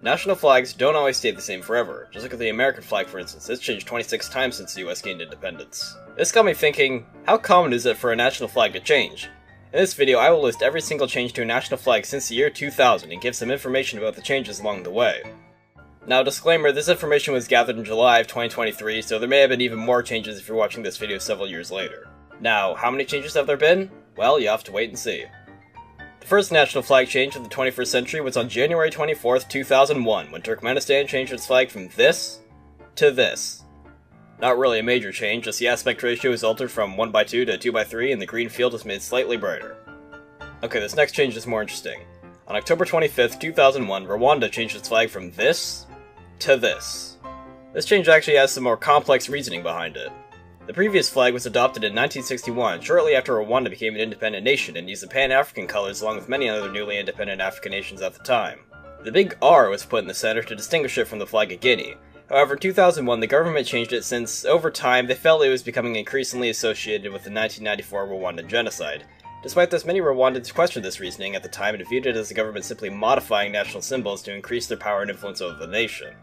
National flags don't always stay the same forever. Just look at the American flag for instance, it's changed 26 times since the US gained independence. This got me thinking, how common is it for a national flag to change? In this video I will list every single change to a national flag since the year 2000 and give some information about the changes along the way. Now disclaimer, this information was gathered in July of 2023, so there may have been even more changes if you're watching this video several years later. Now, how many changes have there been? Well, you have to wait and see. The first national flag change of the 21st century was on January 24th, 2001, when Turkmenistan changed its flag from this to this. Not really a major change, just the aspect ratio is altered from 1:2 to 2:3 and the green field is made slightly brighter. Okay, this next change is more interesting. On October 25th, 2001, Rwanda changed its flag from this to this. This change actually has some more complex reasoning behind it. The previous flag was adopted in 1961, shortly after Rwanda became an independent nation, and used the Pan-African colors along with many other newly independent African nations at the time. The big R was put in the center to distinguish it from the flag of Guinea. However, in 2001, the government changed it since, over time, they felt it was becoming increasingly associated with the 1994 Rwandan genocide. Despite this, many Rwandans questioned this reasoning at the time and viewed it as the government simply modifying national symbols to increase their power and influence over the nation.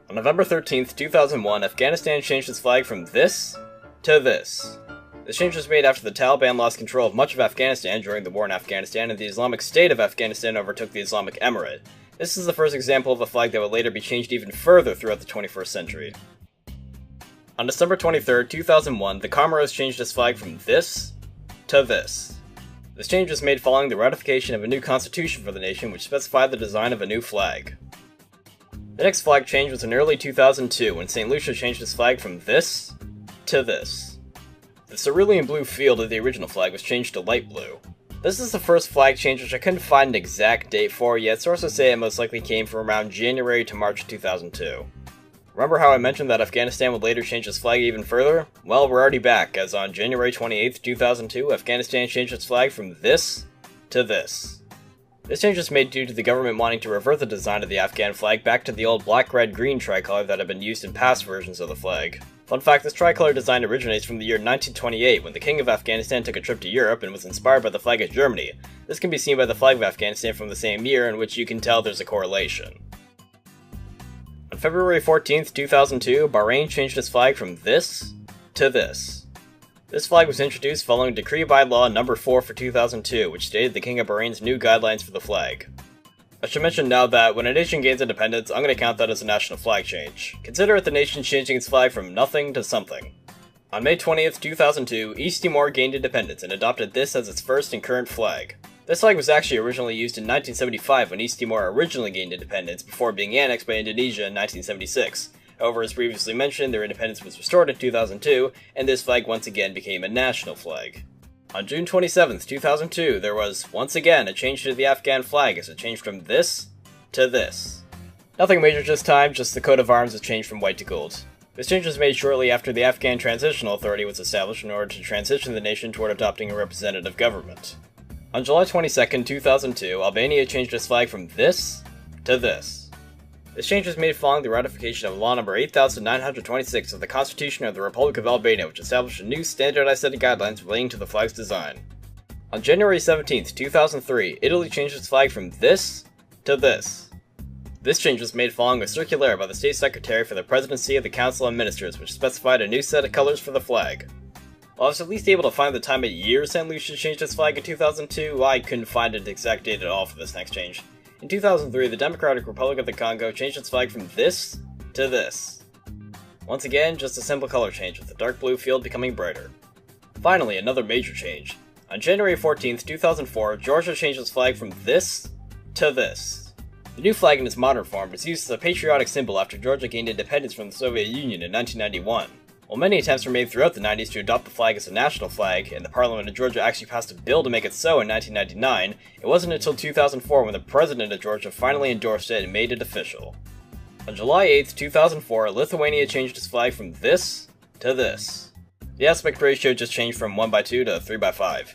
On November 13th, 2001, Afghanistan changed its flag from this to this. This change was made after the Taliban lost control of much of Afghanistan during the war in Afghanistan and the Islamic State of Afghanistan overtook the Islamic Emirate. This is the first example of a flag that would later be changed even further throughout the 21st century. On December 23rd, 2001, the Comoros changed its flag from this to this. This change was made following the ratification of a new constitution for the nation which specified the design of a new flag. The next flag change was in early 2002 when St. Lucia changed its flag from this to this. The cerulean blue field of the original flag was changed to light blue. This is the first flag change which I couldn't find an exact date for, yet sources say it most likely came from around January to March 2002. Remember how I mentioned that Afghanistan would later change its flag even further? Well, we're already back, as on January 28th, 2002, Afghanistan changed its flag from this to this. This change was made due to the government wanting to revert the design of the Afghan flag back to the old black-red-green tricolor that had been used in past versions of the flag. Fun fact, this tricolor design originates from the year 1928 when the King of Afghanistan took a trip to Europe and was inspired by the flag of Germany. This can be seen by the flag of Afghanistan from the same year, in which you can tell there's a correlation. On February 14th, 2002, Bahrain changed its flag from this to this. This flag was introduced following Decree by Law No. 4 for 2002, which stated the King of Bahrain's new guidelines for the flag. I should mention now that when a nation gains independence, I'm going to count that as a national flag change. Consider it the nation changing its flag from nothing to something. On May 20th, 2002, East Timor gained independence and adopted this as its first and current flag. This flag was actually originally used in 1975 when East Timor originally gained independence before being annexed by Indonesia in 1976. However, as previously mentioned, their independence was restored in 2002, and this flag once again became a national flag. On June 27th, 2002, there was, once again, a change to the Afghan flag as it changed from this to this. Nothing major this time, just the coat of arms was changed from white to gold. This change was made shortly after the Afghan Transitional Authority was established in order to transition the nation toward adopting a representative government. On July 22nd, 2002, Albania changed its flag from this to this. This change was made following the ratification of Law No. 8926 of the Constitution of the Republic of Albania, which established a new standardized set of guidelines relating to the flag's design. On January 17th, 2003, Italy changed its flag from this to this. This change was made following a circular by the State Secretary for the Presidency of the Council of Ministers, which specified a new set of colors for the flag. While I was at least able to find the time of year St. Lucia changed its flag in 2002, I couldn't find an exact date at all for this next change. In 2003, the Democratic Republic of the Congo changed its flag from this to this. Once again, just a simple color change, with the dark blue field becoming brighter. Finally, another major change. On January 14th, 2004, Georgia changed its flag from this to this. The new flag in its modern form was used as a patriotic symbol after Georgia gained independence from the Soviet Union in 1991. While many attempts were made throughout the 90s to adopt the flag as a national flag, and the Parliament of Georgia actually passed a bill to make it so in 1999, it wasn't until 2004 when the President of Georgia finally endorsed it and made it official. On July 8th, 2004, Lithuania changed its flag from this to this. The aspect ratio just changed from 1:2 to 3:5.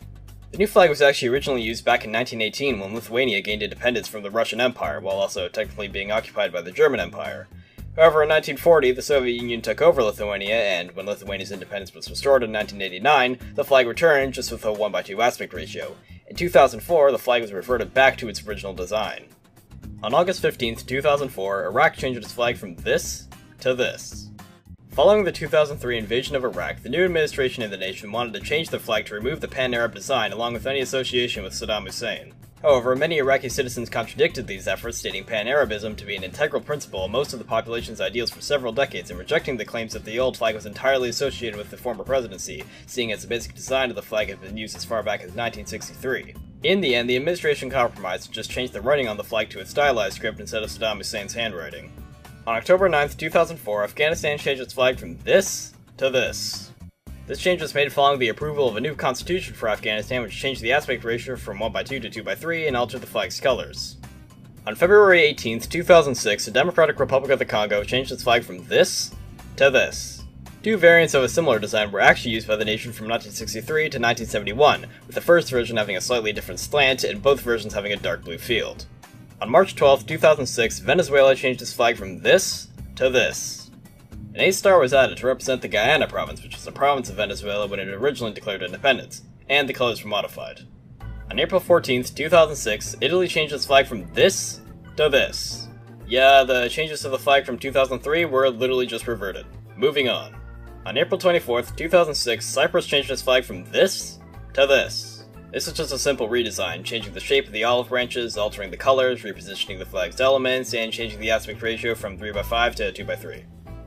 The new flag was actually originally used back in 1918 when Lithuania gained independence from the Russian Empire, while also technically being occupied by the German Empire. However, in 1940, the Soviet Union took over Lithuania, and when Lithuania's independence was restored in 1989, the flag returned, just with a 1:2 aspect ratio. In 2004, the flag was reverted back to its original design. On August 15th, 2004, Iraq changed its flag from this to this. Following the 2003 invasion of Iraq, the new administration in the nation wanted to change the flag to remove the pan-Arab design along with any association with Saddam Hussein. However, many Iraqi citizens contradicted these efforts, stating pan-Arabism to be an integral principle of most of the population's ideals for several decades and rejecting the claims that the old flag was entirely associated with the former presidency, seeing as the basic design of the flag had been used as far back as 1963. In the end, the administration compromised and just changed the writing on the flag to a stylized script instead of Saddam Hussein's handwriting. On October 9th, 2004, Afghanistan changed its flag from this to this. This change was made following the approval of a new constitution for Afghanistan, which changed the aspect ratio from 1:2 to 2:3 and altered the flag's colors. On February 18th, 2006, the Democratic Republic of the Congo changed its flag from this to this. Two variants of a similar design were actually used by the nation from 1963 to 1971, with the first version having a slightly different slant and both versions having a dark blue field. On March 12, 2006, Venezuela changed its flag from this to this. An A star was added to represent the Guyana province, which was a province of Venezuela when it originally declared independence, and the colors were modified. On April 14, 2006, Italy changed its flag from this to this. Yeah, the changes to the flag from 2003 were literally just reverted. Moving on. On April 24, 2006, Cyprus changed its flag from this to this. This is just a simple redesign, changing the shape of the olive branches, altering the colors, repositioning the flag's elements, and changing the aspect ratio from 3:5 to 2:3.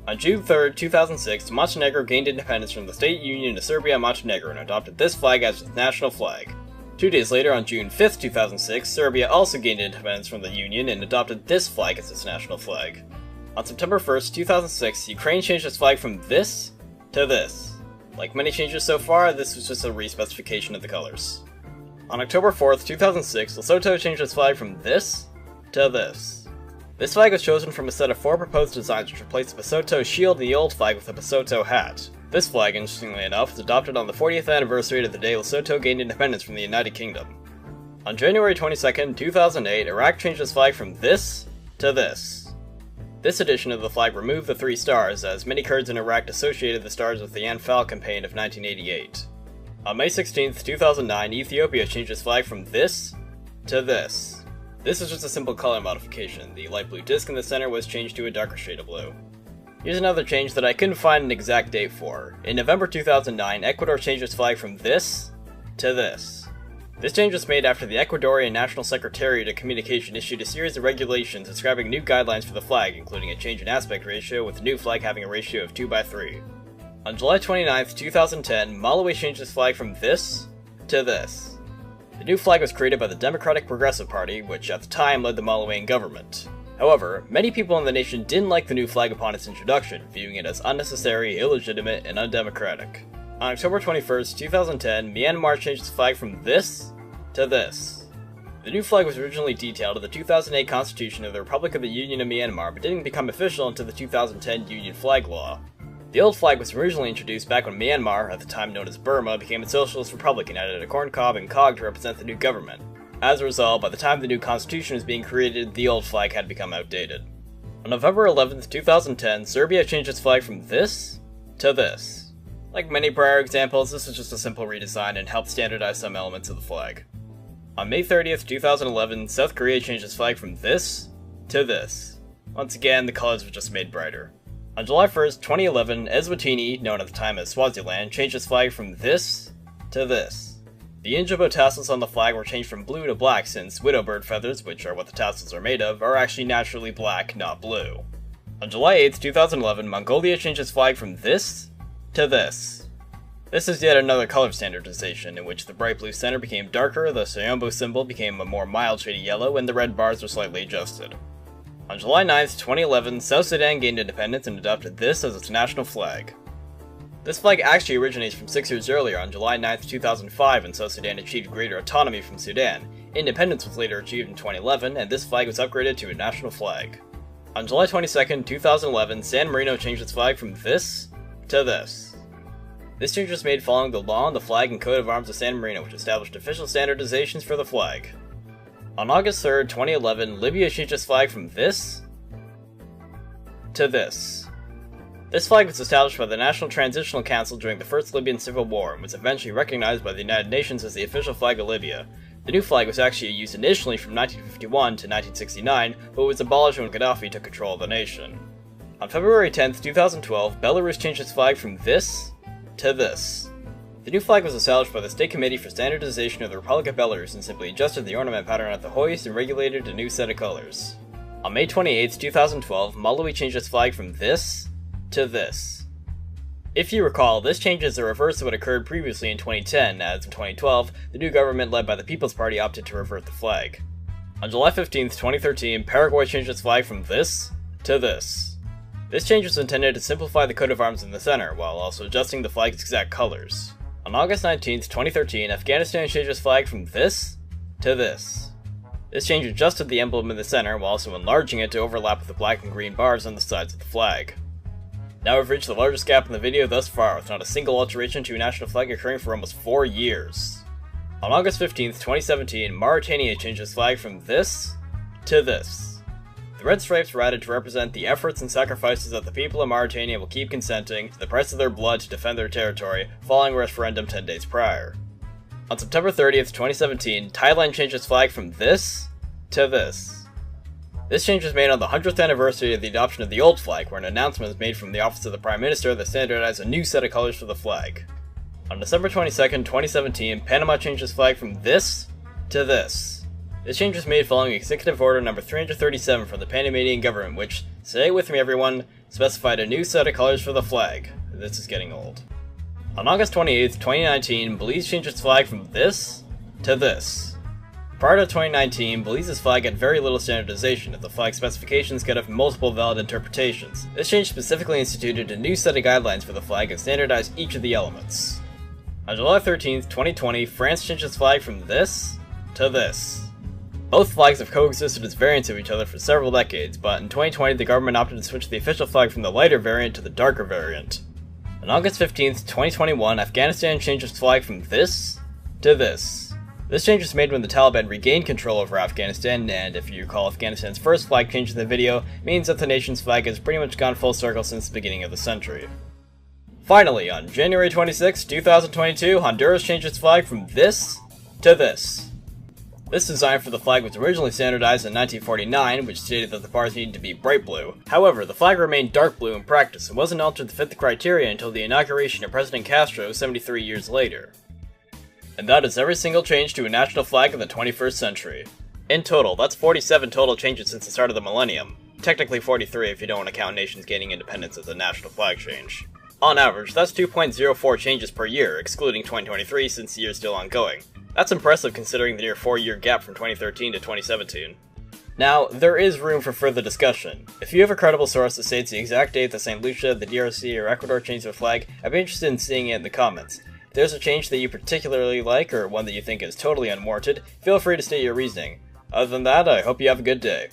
On June 3, 2006, Montenegro gained independence from the state union of Serbia and Montenegro and adopted this flag as its national flag. 2 days later, on June 5, 2006, Serbia also gained independence from the union and adopted this flag as its national flag. On September 1, 2006, Ukraine changed its flag from this to this. Like many changes so far, this was just a re-specification of the colors. On October 4th, 2006, Lesotho changed its flag from this to this. This flag was chosen from a set of 4 proposed designs which replaced the Lesotho shield and the old flag with a Lesotho hat. This flag, interestingly enough, was adopted on the 40th anniversary of the day Lesotho gained independence from the United Kingdom. On January 22nd, 2008, Iraq changed its flag from this to this. This edition of the flag removed the 3 stars, as many Kurds in Iraq associated the stars with the Anfal campaign of 1988. On May 16, 2009, Ethiopia changed its flag from this to this. This is just a simple color modification. The light blue disc in the center was changed to a darker shade of blue. Here's another change that I couldn't find an exact date for. In November 2009, Ecuador changed its flag from this to this. This change was made after the Ecuadorian National Secretariat of Communication issued a series of regulations describing new guidelines for the flag, including a change in aspect ratio, with the new flag having a ratio of 2:3. On July 29, 2010, Malawi changed its flag from this to this. The new flag was created by the Democratic Progressive Party, which at the time led the Malawian government. However, many people in the nation didn't like the new flag upon its introduction, viewing it as unnecessary, illegitimate, and undemocratic. On October 21, 2010, Myanmar changed its flag from this to this. The new flag was originally detailed in the 2008 Constitution of the Republic of the Union of Myanmar, but didn't become official until the 2010 Union Flag Law. The old flag was originally introduced back when Myanmar, at the time known as Burma, became a socialist republic and added a corn cob and cog to represent the new government. As a result, by the time the new constitution was being created, the old flag had become outdated. On November 11, 2010, Serbia changed its flag from this to this. Like many prior examples, this is just a simple redesign and helped standardize some elements of the flag. On May 30, 2011, South Korea changed its flag from this to this. Once again, the colors were just made brighter. On July 1st, 2011, Eswatini, known at the time as Swaziland, changed its flag from this to this. The Injabo tassels on the flag were changed from blue to black since widowbird feathers, which are what the tassels are made of, are actually naturally black, not blue. On July 8th, 2011, Mongolia changed its flag from this to this. This is yet another color standardization, in which the bright blue center became darker, the Sayombo symbol became a more mild shade of yellow, and the red bars were slightly adjusted. On July 9th, 2011, South Sudan gained independence and adopted this as its national flag. This flag actually originates from 6 years earlier on July 9th, 2005, when South Sudan achieved greater autonomy from Sudan. Independence was later achieved in 2011, and this flag was upgraded to a national flag. On July 22nd, 2011, San Marino changed its flag from this to this. This change was made following the law on the flag and coat of arms of San Marino, which established official standardizations for the flag. On August 3rd, 2011, Libya changed its flag from this to this. This flag was established by the National Transitional Council during the First Libyan Civil War and was eventually recognized by the United Nations as the official flag of Libya. The new flag was actually used initially from 1951 to 1969, but was abolished when Gaddafi took control of the nation. On February 10, 2012, Belarus changed its flag from this to this. The new flag was established by the State Committee for Standardization of the Republic of Belarus and simply adjusted the ornament pattern at the hoist and regulated a new set of colors. On May 28, 2012, Malawi changed its flag from this to this. If you recall, this change is the reverse of what occurred previously in 2010, as in 2012, the new government led by the People's Party opted to revert the flag. On July 15, 2013, Paraguay changed its flag from this to this. This change was intended to simplify the coat of arms in the center, while also adjusting the flag's exact colors. On August 19, 2013, Afghanistan changed its flag from this to this. This change adjusted the emblem in the center, while also enlarging it to overlap with the black and green bars on the sides of the flag. Now we've reached the largest gap in the video thus far, with not a single alteration to a national flag occurring for almost 4 years. On August 15, 2017, Mauritania changed its flag from this to this. The red stripes were added to represent the efforts and sacrifices that the people of Mauritania will keep consenting to the price of their blood to defend their territory following a referendum 10 days prior. On September 30th, 2017, Thailand changed its flag from this to this. This change was made on the 100th anniversary of the adoption of the old flag, where an announcement was made from the office of the Prime Minister that standardized a new set of colors for the flag. On December 22nd, 2017, Panama changed its flag from this to this. This change was made following Executive Order No. 337 from the Panamanian government, which, say it with me everyone, specified a new set of colors for the flag. This is getting old. On August 28th, 2019, Belize changed its flag from this to this. Prior to 2019, Belize's flag had very little standardization, as the flag specifications could have multiple valid interpretations. This change specifically instituted a new set of guidelines for the flag and standardized each of the elements. On July 13, 2020, France changed its flag from this to this. Both flags have coexisted as variants of each other for several decades, but in 2020 the government opted to switch the official flag from the lighter variant to the darker variant. On August 15, 2021, Afghanistan changed its flag from this to this. This change was made when the Taliban regained control over Afghanistan, and if you recall, Afghanistan's first flag change in the video means that the nation's flag has pretty much gone full circle since the beginning of the century. Finally, on January 26, 2022, Honduras changed its flag from this to this. This design for the flag was originally standardized in 1949, which stated that the bars needed to be bright blue. However, the flag remained dark blue in practice and wasn't altered to fit the criteria until the inauguration of President Castro 73 years later. And that is every single change to a national flag in the 21st century. In total, that's 47 total changes since the start of the millennium. Technically 43 if you don't want to count nations gaining independence as a national flag change. On average, that's 2.04 changes per year, excluding 2023 since the year is still ongoing. That's impressive considering the near 4-year gap from 2013 to 2017. Now, there is room for further discussion. If you have a credible source that states the exact date that St. Lucia, the DRC, or Ecuador changed their flag, I'd be interested in seeing it in the comments. If there's a change that you particularly like, or one that you think is totally unwarranted, feel free to state your reasoning. Other than that, I hope you have a good day.